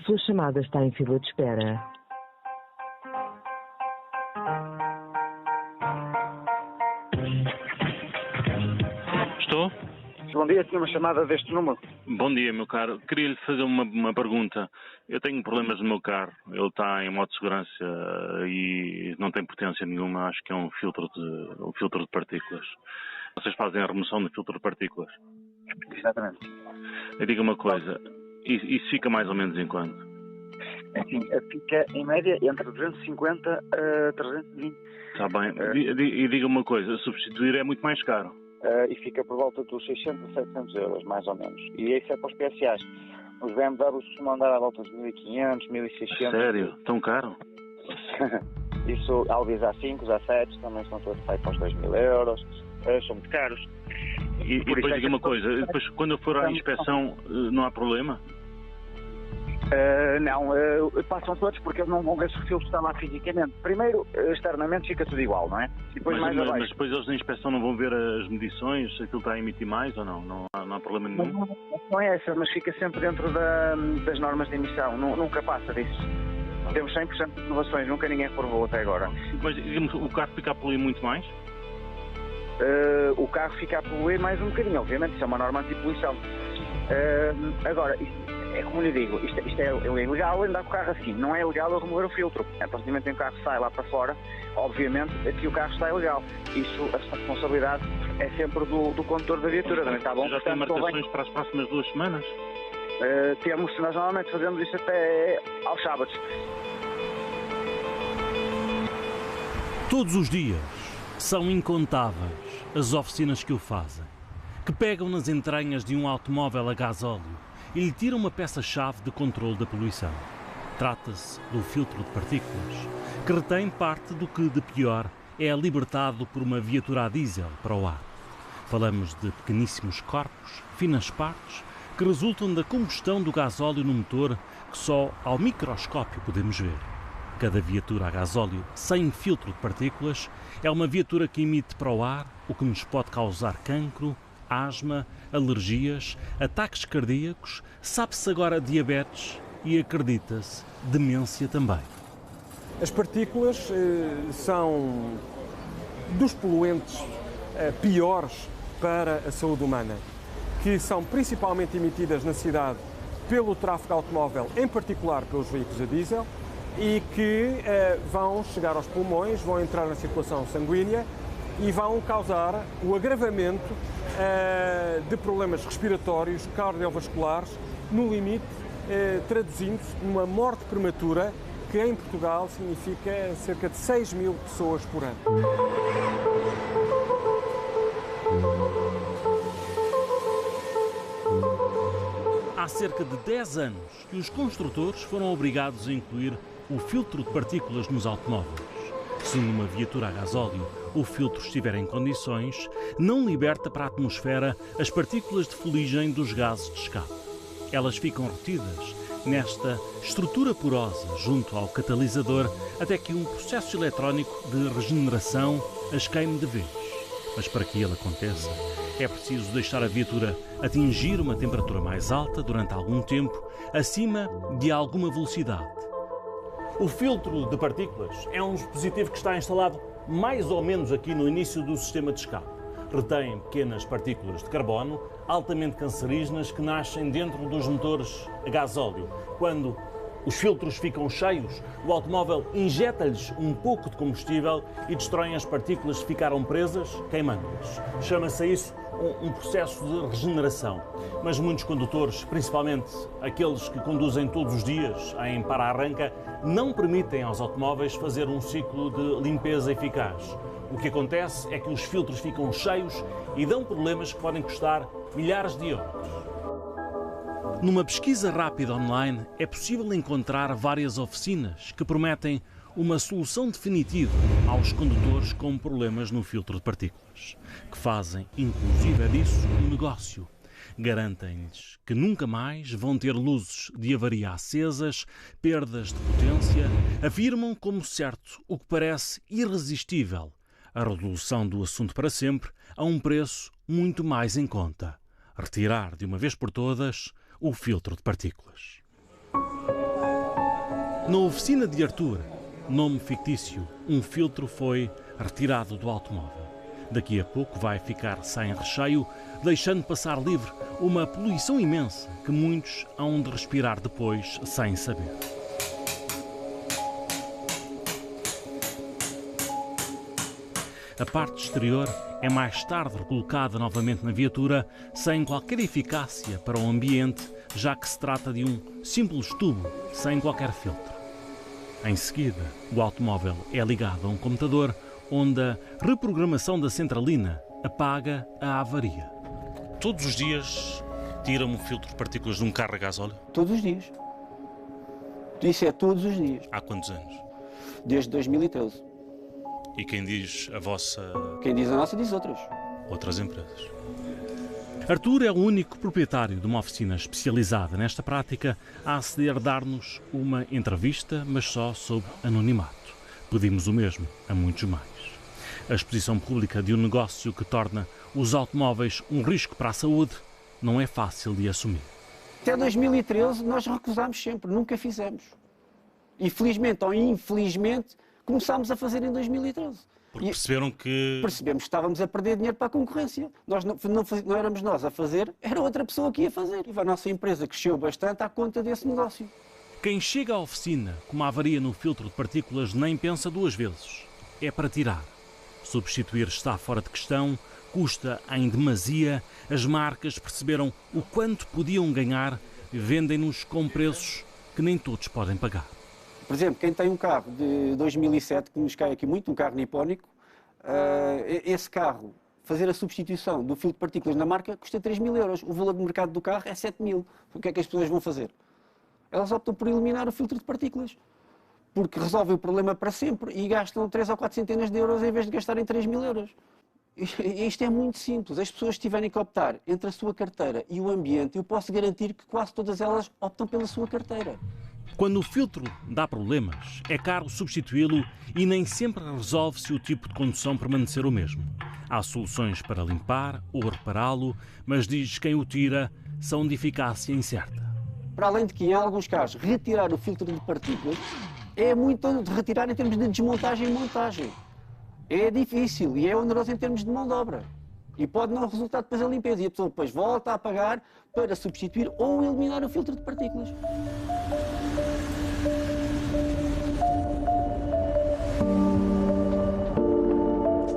sua chamada está em fila de espera. Estou? Bom dia, tinha uma chamada deste número. Bom dia, meu caro. Queria-lhe fazer uma pergunta. Eu tenho problemas no meu carro. Ele está em modo de segurança e não tem potência nenhuma. Acho que é um filtro de partículas. Vocês fazem a remoção do filtro de partículas? Exatamente. E diga uma coisa. Isso fica mais ou menos em quanto? Assim, fica em média entre 250 a 320. Está bem. E diga uma coisa. Substituir é muito mais caro. E fica por volta dos 600 a 700 euros, mais ou menos. E isso é para os PSAs. Os BMWs costumam andar à volta de 1500, 1600. Sério? Tão caro? Isso, Albis A5, A7 também são todos para os 2000 euros. São muito caros. E depois diga uma coisa. Depois, quando eu for à inspeção, não há problema? Não, passam todos porque eles não vão ver se o filtro está lá fisicamente. Primeiro, externamente fica tudo igual, não é? E depois mas depois eles na inspeção não vão ver as medições, se aquilo está a emitir mais ou não? Não há problema nenhum? Não é essa, mas fica sempre dentro das normas de emissão. Nunca passa disso. Temos 100% de inovações, nunca ninguém reprovou até agora. Mas, digamos, o carro fica a poluir muito mais? O carro fica a poluir mais um bocadinho, obviamente, isso é uma norma anti-poluição. Agora, é como lhe digo, isto é ilegal andar com o carro assim, não é legal eu remover o filtro. A partir do momento em que o carro sai lá para fora, obviamente que o carro está ilegal. Isso, a responsabilidade é sempre do condutor da viatura, não está bom? Já tem marcações para as próximas 2 semanas? Nós normalmente fazemos isso até aos sábados. Todos os dias são incontáveis as oficinas que o fazem, que pegam nas entranhas de um automóvel a gasóleo e lhe tiram uma peça-chave de controle da poluição. Trata-se do filtro de partículas, que retém parte do que de pior é libertado por uma viatura a diesel para o ar. Falamos de pequeníssimos corpos, finas partes, que resultam da combustão do gasóleo no motor que só ao microscópio podemos ver. Cada viatura a gasóleo sem filtro de partículas é uma viatura que emite para o ar o que nos pode causar cancro, asma, alergias, ataques cardíacos, sabe-se agora diabetes e, acredita-se, demência também. As partículas são dos poluentes piores para a saúde humana, que são principalmente emitidas na cidade pelo tráfego automóvel, em particular pelos veículos a diesel, e que vão chegar aos pulmões, vão entrar na circulação sanguínea e vão causar o agravamento de problemas respiratórios, cardiovasculares, no limite, traduzindo-se numa morte prematura, que em Portugal significa cerca de 6 mil pessoas por ano. Há cerca de 10 anos que os construtores foram obrigados a incluir o filtro de partículas nos automóveis. Se numa viatura a gasóleo o filtro estiver em condições, não liberta para a atmosfera as partículas de fuligem dos gases de escape. Elas ficam retidas nesta estrutura porosa junto ao catalisador até que um processo eletrónico de regeneração as queime de vez. Mas para que ele aconteça, é preciso deixar a viatura atingir uma temperatura mais alta durante algum tempo, acima de alguma velocidade. O filtro de partículas é um dispositivo que está instalado mais ou menos aqui no início do sistema de escape. Retém pequenas partículas de carbono altamente cancerígenas que nascem dentro dos motores a gasóleo. Quando os filtros ficam cheios, o automóvel injeta-lhes um pouco de combustível e destroem as partículas que ficaram presas, queimando-as. Chama-se a isso um processo de regeneração. Mas muitos condutores, principalmente aqueles que conduzem todos os dias em para-arranca, não permitem aos automóveis fazer um ciclo de limpeza eficaz. O que acontece é que os filtros ficam cheios e dão problemas que podem custar milhares de euros. Numa pesquisa rápida online é possível encontrar várias oficinas que prometem uma solução definitiva aos condutores com problemas no filtro de partículas, que fazem, inclusive disso, um negócio. Garantem-lhes que nunca mais vão ter luzes de avaria acesas, perdas de potência, afirmam como certo o que parece irresistível, a resolução do assunto para sempre a um preço muito mais em conta. Retirar de uma vez por todas o filtro de partículas. Na oficina de Artur, nome fictício, um filtro foi retirado do automóvel. Daqui a pouco vai ficar sem recheio, deixando passar livre uma poluição imensa que muitos hão de respirar depois sem saber. A parte exterior é mais tarde recolocada novamente na viatura, sem qualquer eficácia para o ambiente, já que se trata de um simples tubo, sem qualquer filtro. Em seguida, o automóvel é ligado a um computador, onde a reprogramação da centralina apaga a avaria. Todos os dias tiram um filtro de partículas de um carro a gasóleo? Todos os dias. Isso é todos os dias. Há quantos anos? Desde 2013. E quem diz a vossa... Quem diz a nossa diz outras. Outras empresas. Artur é o único proprietário de uma oficina especializada nesta prática a aceder a dar-nos uma entrevista, mas só sob anonimato. Pedimos o mesmo a muitos mais. A exposição pública de um negócio que torna os automóveis um risco para a saúde não é fácil de assumir. Até 2013 nós recusámos sempre, nunca fizemos. E felizmente ou infelizmente começámos a fazer em 2013. Porque perceberam que... Percebemos que estávamos a perder dinheiro para a concorrência. Nós não éramos nós a fazer, era outra pessoa que ia fazer. E a nossa empresa cresceu bastante à conta desse negócio. Quem chega à oficina com uma avaria no filtro de partículas nem pensa duas vezes. É para tirar. Substituir está fora de questão, custa em demasia. As marcas perceberam o quanto podiam ganhar e vendem-nos com preços que nem todos podem pagar. Por exemplo, quem tem um carro de 2007, que nos cai aqui muito, um carro nipónico, esse carro, fazer a substituição do filtro de partículas na marca custa 3.000 euros. O valor de mercado do carro é 7.000. O que é que as pessoas vão fazer? Elas optam por eliminar o filtro de partículas, porque resolvem o problema para sempre e gastam 3 ou 4 centenas de euros em vez de gastarem 3.000 euros. Isto é muito simples. As pessoas tiverem que optar entre a sua carteira e o ambiente, eu posso garantir que quase todas elas optam pela sua carteira. Quando o filtro dá problemas, é caro substituí-lo e nem sempre resolve se o tipo de condução permanecer o mesmo. Há soluções para limpar ou repará-lo, mas diz quem o tira, são de eficácia incerta. Para além de que, em alguns casos, retirar o filtro de partículas é muito de retirar em termos de desmontagem e montagem. É difícil e é oneroso em termos de mão de obra. E pode não resultar depois a limpeza e a pessoa depois volta a pagar para substituir ou eliminar o filtro de partículas.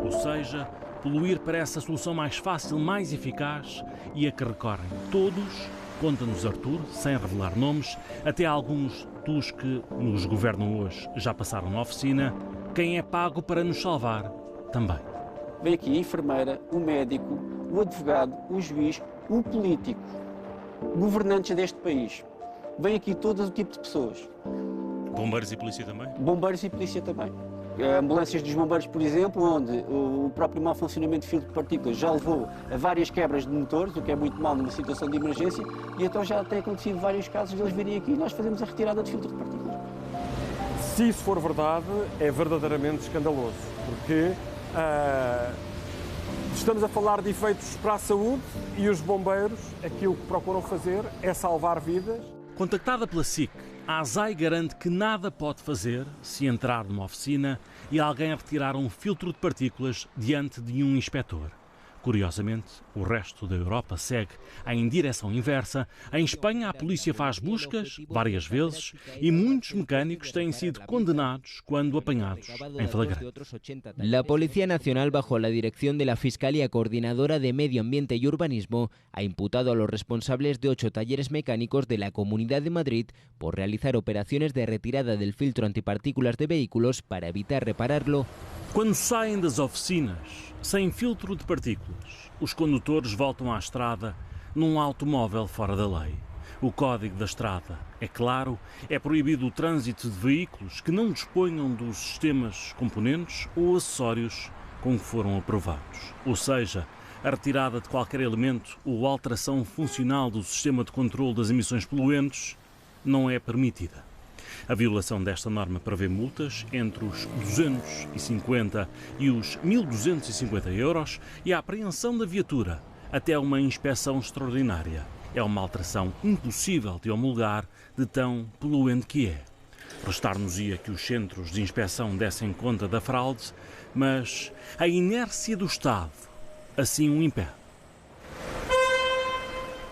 Ou seja, poluir parece a solução mais fácil, mais eficaz e a que recorrem todos, conta-nos Artur, sem revelar nomes, até alguns dos que nos governam hoje já passaram na oficina. Quem é pago para nos salvar também. Vem aqui a enfermeira, o médico, o advogado, o juiz, o político, governantes deste país. Vem aqui todo o tipo de pessoas. Bombeiros e polícia também? Bombeiros e polícia também. Ambulâncias dos bombeiros, por exemplo, onde o próprio mau funcionamento de filtro de partículas já levou a várias quebras de motores, o que é muito mau numa situação de emergência, e então já tem acontecido vários casos de eles virem aqui e nós fazemos a retirada de filtro de partículas. Se isso for verdade, é verdadeiramente escandaloso, porque estamos a falar de efeitos para a saúde e os bombeiros, aquilo que procuram fazer é salvar vidas. Contactada pela SIC, a ASAI garante que nada pode fazer se entrar numa oficina e alguém retirar um filtro de partículas diante de um inspetor. Curiosamente, o resto da Europa segue em direção inversa. Em Espanha, a polícia faz buscas várias vezes e muitos mecânicos têm sido condenados quando apanhados em flagrante. La Policía Nacional, bajo la dirección de la Fiscalía Coordinadora de Medio Ambiente y Urbanismo, ha imputado a los responsables de 8 talleres mecánicos de la Comunidad de Madrid por realizar operaciones de retirada del filtro antipartículas de vehículos para evitar repararlo. Quando saem das oficinas sem filtro de partículas, os condutores voltam à estrada num automóvel fora da lei. O Código da Estrada é claro, é proibido o trânsito de veículos que não disponham dos sistemas componentes ou acessórios com que foram aprovados. Ou seja, a retirada de qualquer elemento ou alteração funcional do sistema de controle das emissões poluentes não é permitida. A violação desta norma prevê multas entre os 250 e os 1.250 euros e a apreensão da viatura até uma inspeção extraordinária. É uma alteração impossível de homologar de tão poluente que é. Restar-nos-ia que os centros de inspeção dessem conta da fraude, mas a inércia do Estado assim o impede.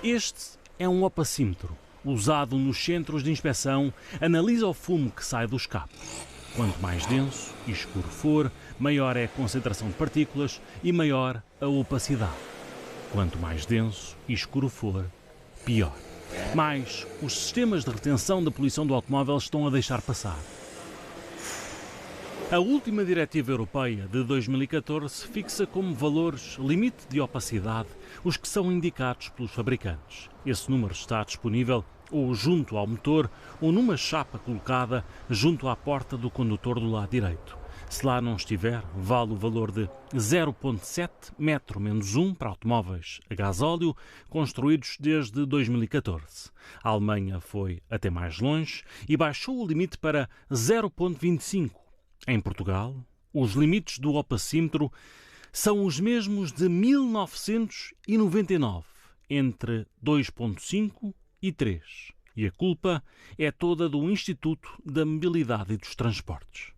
Este é um opacímetro, usado nos centros de inspeção, analisa o fumo que sai dos capos. Quanto mais denso e escuro for, maior é a concentração de partículas e maior a opacidade. Quanto mais denso e escuro for, pior. Mas os sistemas de retenção da poluição do automóvel estão a deixar passar. A última diretiva europeia de 2014 fixa como valores limite de opacidade os que são indicados pelos fabricantes. Esse número está disponível ou junto ao motor ou numa chapa colocada junto à porta do condutor do lado direito. Se lá não estiver, vale o valor de 0,7 metro-1 para automóveis a gasóleo construídos desde 2014. A Alemanha foi até mais longe e baixou o limite para 0,25. Em Portugal, os limites do opacímetro são os mesmos de 1999, entre 2,5 e 3. E a culpa é toda do Instituto da Mobilidade e dos Transportes.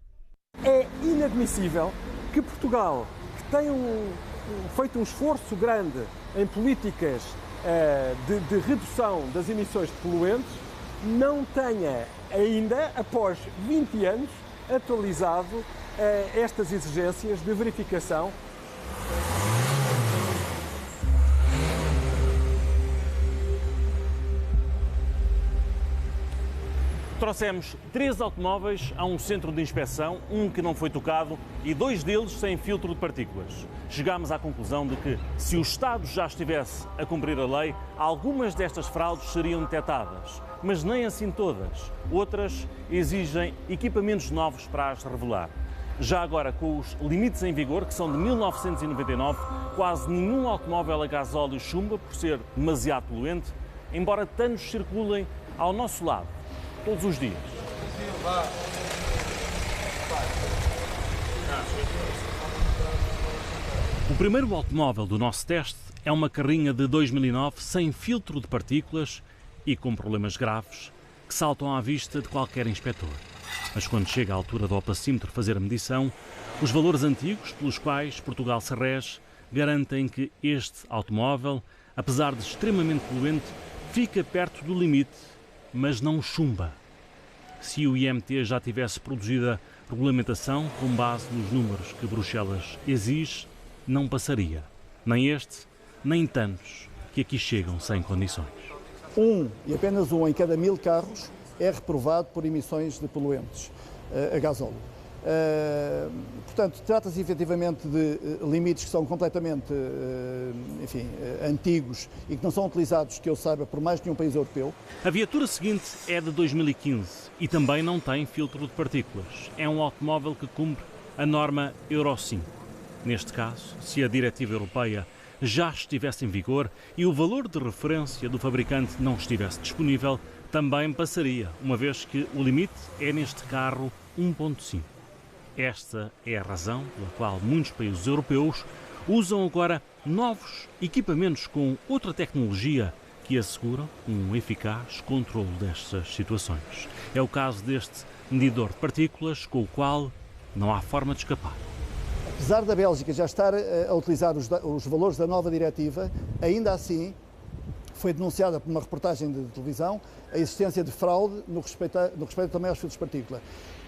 É inadmissível que Portugal, que tem feito um esforço grande em políticas de redução das emissões de poluentes, não tenha ainda, após 20 anos, atualizado estas exigências de verificação. Trouxemos 3 automóveis a um centro de inspeção, um que não foi tocado e 2 deles sem filtro de partículas. Chegámos à conclusão de que, se o Estado já estivesse a cumprir a lei, algumas destas fraudes seriam detectadas, mas nem assim todas. Outras exigem equipamentos novos para as revelar. Já agora, com os limites em vigor, que são de 1999, quase nenhum automóvel a gasóleo chumba por ser demasiado poluente, embora tantos circulem ao nosso lado todos os dias. O primeiro automóvel do nosso teste é uma carrinha de 2009 sem filtro de partículas e com problemas graves que saltam à vista de qualquer inspetor. Mas quando chega à altura do opacímetro fazer a medição, os valores antigos pelos quais Portugal se rege garantem que este automóvel, apesar de extremamente poluente, fica perto do limite, mas não chumba. Se o IMT já tivesse produzido a regulamentação com base nos números que Bruxelas exige, não passaria. Nem este, nem tantos que aqui chegam sem condições. E apenas um em cada 1000 carros é reprovado por emissões de poluentes a gasóleo. Portanto, trata-se efetivamente de limites que são completamente antigos e que não são utilizados, que eu saiba, por mais nenhum país europeu. A viatura seguinte é de 2015 e também não tem filtro de partículas. É um automóvel que cumpre a norma Euro 5. Neste caso, se a diretiva europeia já estivesse em vigor e o valor de referência do fabricante não estivesse disponível, também passaria, uma vez que o limite é neste carro 1,5. Esta é a razão pela qual muitos países europeus usam agora novos equipamentos com outra tecnologia que asseguram um eficaz controle destas situações. É o caso deste medidor de partículas, com o qual não há forma de escapar. Apesar da Bélgica já estar a utilizar os valores da nova diretiva, ainda assim foi denunciada por uma reportagem de televisão a existência de fraude no respeito também aos filtros de partícula.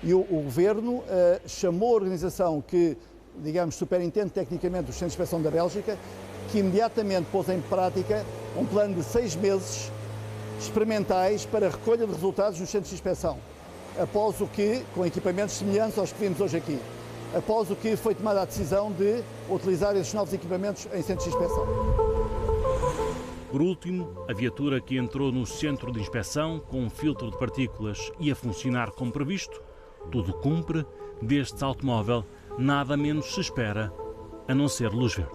E o Governo chamou a organização que, digamos, superintende tecnicamente os centros de inspeção da Bélgica, que imediatamente pôs em prática um plano de 6 meses experimentais para a recolha de resultados nos centros de inspeção, após o que, com equipamentos semelhantes aos que vimos hoje aqui, após o que foi tomada a decisão de utilizar esses novos equipamentos em centros de inspeção. Por último, a viatura que entrou no centro de inspeção com um filtro de partículas e a funcionar como previsto, tudo cumpre, deste automóvel nada menos se espera a não ser luz verde.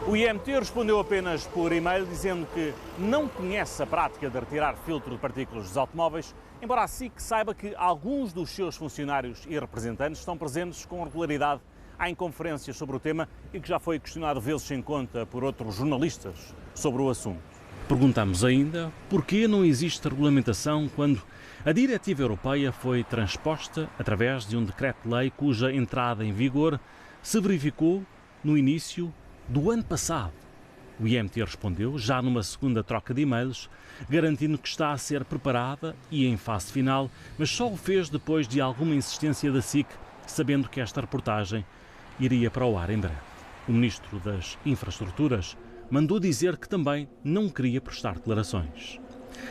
O IMT respondeu apenas por e-mail dizendo que não conhece a prática de retirar filtro de partículas dos automóveis, embora a SIC saiba que alguns dos seus funcionários e representantes estão presentes com regularidade em conferências sobre o tema e que já foi questionado vezes sem conta por outros jornalistas sobre o assunto. Perguntamos ainda porquê não existe regulamentação quando a diretiva europeia foi transposta através de um decreto-lei cuja entrada em vigor se verificou no início do ano passado. O IMT respondeu, já numa segunda troca de e-mails, garantindo que está a ser preparada e em fase final, mas só o fez depois de alguma insistência da SIC, sabendo que esta reportagem iria para o ar em breve. O Ministro das Infraestruturas mandou dizer que também não queria prestar declarações.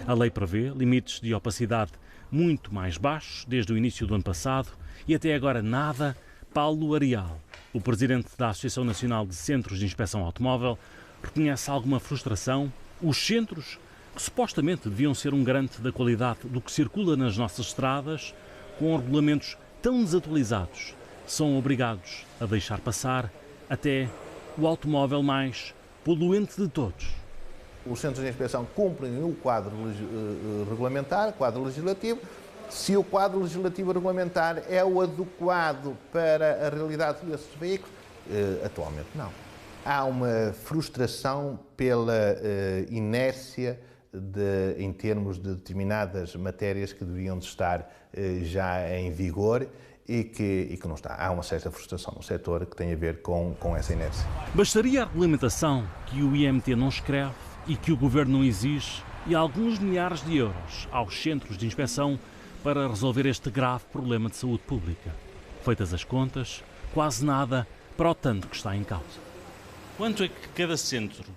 A lei prevê limites de opacidade muito mais baixos desde o início do ano passado e até agora nada. Paulo Arial, o presidente da Associação Nacional de Centros de Inspeção Automóvel, reconhece alguma frustração. Os centros, que supostamente deviam ser um garante da qualidade do que circula nas nossas estradas, com regulamentos tão desatualizados, são obrigados a deixar passar até o automóvel mais poluente de todos. Os centros de inspeção cumprem o quadro regulamentar, quadro legislativo. Se o quadro legislativo regulamentar é o adequado para a realidade desses veículos, atualmente não. Há uma frustração pela inércia em termos de determinadas matérias que deviam de estar já em vigor e que não está. Há uma certa frustração no setor que tem a ver com essa inércia. Bastaria a regulamentação que o IMT não escreve e que o Governo não exige e alguns milhares de euros aos centros de inspeção para resolver este grave problema de saúde pública. Feitas as contas, quase nada para o tanto que está em causa. Quanto é que cada centro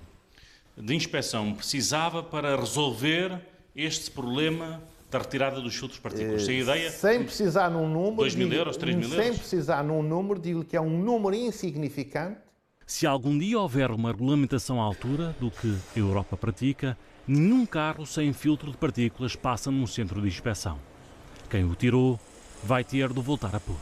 de inspeção precisava para resolver este problema da retirada dos filtros partículas? Sem ideia? Sem precisar num número... 2 mil euros, 3 mil euros? Sem precisar num número, digo que é um número insignificante. Se algum dia houver uma regulamentação à altura do que a Europa pratica, nenhum carro sem filtro de partículas passa num centro de inspeção. Quem o tirou vai ter de voltar a pôr.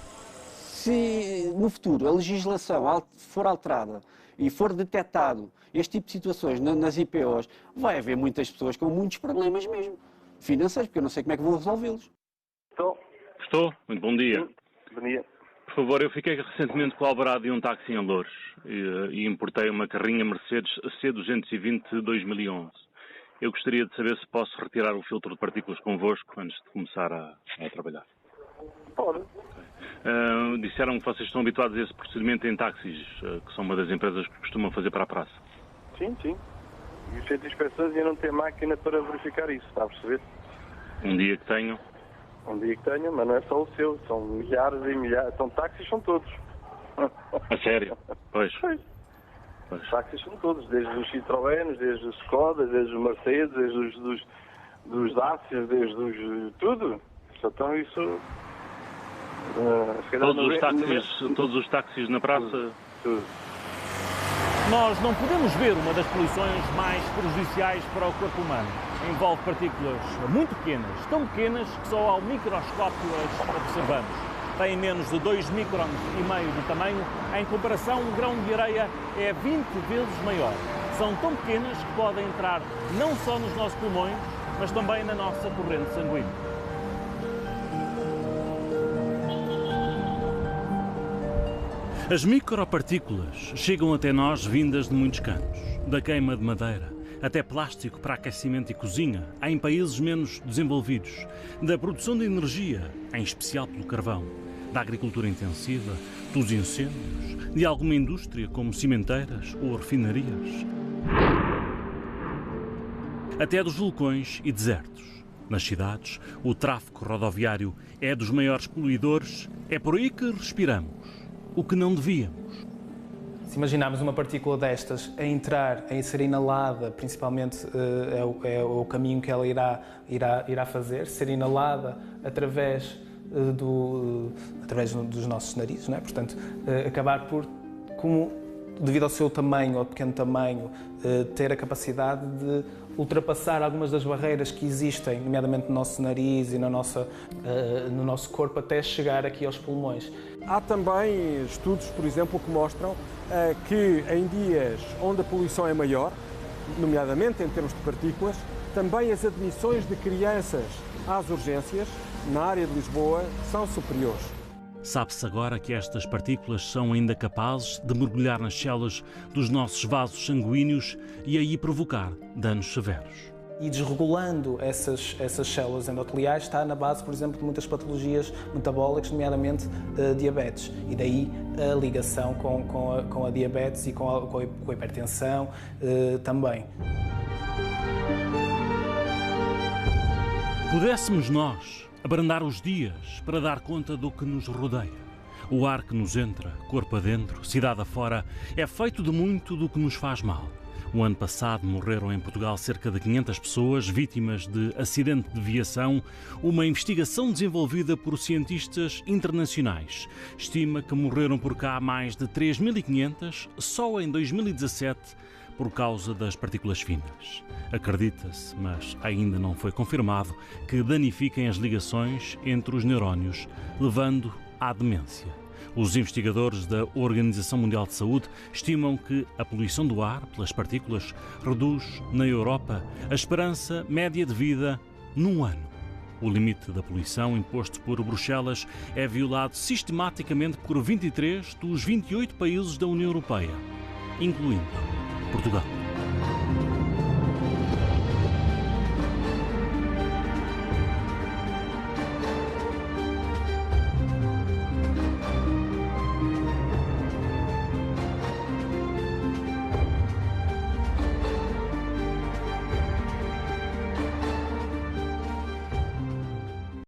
Se no futuro a legislação for alterada e for detectado este tipo de situações nas IPOs, vai haver muitas pessoas com muitos problemas mesmo, financeiros, porque eu não sei como é que vou resolvê-los. Estou. Muito bom dia. Bom dia. Por favor, eu fiquei recentemente colaborado de um táxi em Loures e importei uma carrinha Mercedes C220 de 2011. Eu gostaria de saber se posso retirar o filtro de partículas convosco antes de começar a trabalhar. Pode. Disseram que vocês estão habituados a esse procedimento em táxis, que são uma das empresas que costumam fazer para a praça. Sim. E o centro de inspeções ia não ter máquina para verificar isso, está a perceber? Um dia que tenho, mas não é só o seu, são milhares e milhares, são táxis, são todos. A sério? Pois. Os táxis são todos, desde os Citroëns, desde os Skodas, desde os Mercedes, desde dos Dacias, desde os... tudo. Então isso... todos os táxis na praça... Tudo. Nós não podemos ver uma das poluições mais prejudiciais para o corpo humano. Envolve partículas muito pequenas, tão pequenas que só ao microscópio as observamos. Têm menos de 2,5 microns de tamanho. Em comparação, um grão de areia é 20 vezes maior. São tão pequenas que podem entrar não só nos nossos pulmões, mas também na nossa corrente sanguínea. As micropartículas chegam até nós vindas de muitos cantos, da queima de madeira, até plástico para aquecimento e cozinha, em países menos desenvolvidos, da produção de energia, em especial pelo carvão, da agricultura intensiva, dos incêndios, de alguma indústria como cimenteiras ou refinarias, até dos vulcões e desertos. Nas cidades, o tráfego rodoviário é dos maiores poluidores, é por aí que respiramos o que não devíamos. Se imaginarmos uma partícula destas a entrar, a ser inalada, principalmente é o caminho que ela irá fazer, ser inalada através dos nossos narizes, não é? Portanto, acabar por, devido ao seu tamanho, ao pequeno tamanho, ter a capacidade de ultrapassar algumas das barreiras que existem, nomeadamente no nosso nariz e no nosso corpo, até chegar aqui aos pulmões. Há também estudos, por exemplo, que mostram que em dias onde a poluição é maior, nomeadamente em termos de partículas, também as admissões de crianças às urgências, na área de Lisboa, são superiores. Sabe-se agora que estas partículas são ainda capazes de mergulhar nas células dos nossos vasos sanguíneos e aí provocar danos severos. E desregulando essas células endoteliais está na base, por exemplo, de muitas patologias metabólicas, nomeadamente diabetes. E daí a ligação com a diabetes e com a hipertensão também. Pudéssemos nós abrandar os dias para dar conta do que nos rodeia. O ar que nos entra, corpo adentro, cidade afora, é feito de muito do que nos faz mal. O ano passado morreram em Portugal cerca de 500 pessoas vítimas de acidente de viação. Uma investigação desenvolvida por cientistas internacionais estima que morreram por cá mais de 3.500 só em 2017 por causa das partículas finas. Acredita-se, mas ainda não foi confirmado, que danifiquem as ligações entre os neurónios, levando à demência. Os investigadores da Organização Mundial de Saúde estimam que a poluição do ar pelas partículas reduz, na Europa, a esperança média de vida num ano. O limite da poluição imposto por Bruxelas é violado sistematicamente por 23 dos 28 países da União Europeia, incluindo Portugal.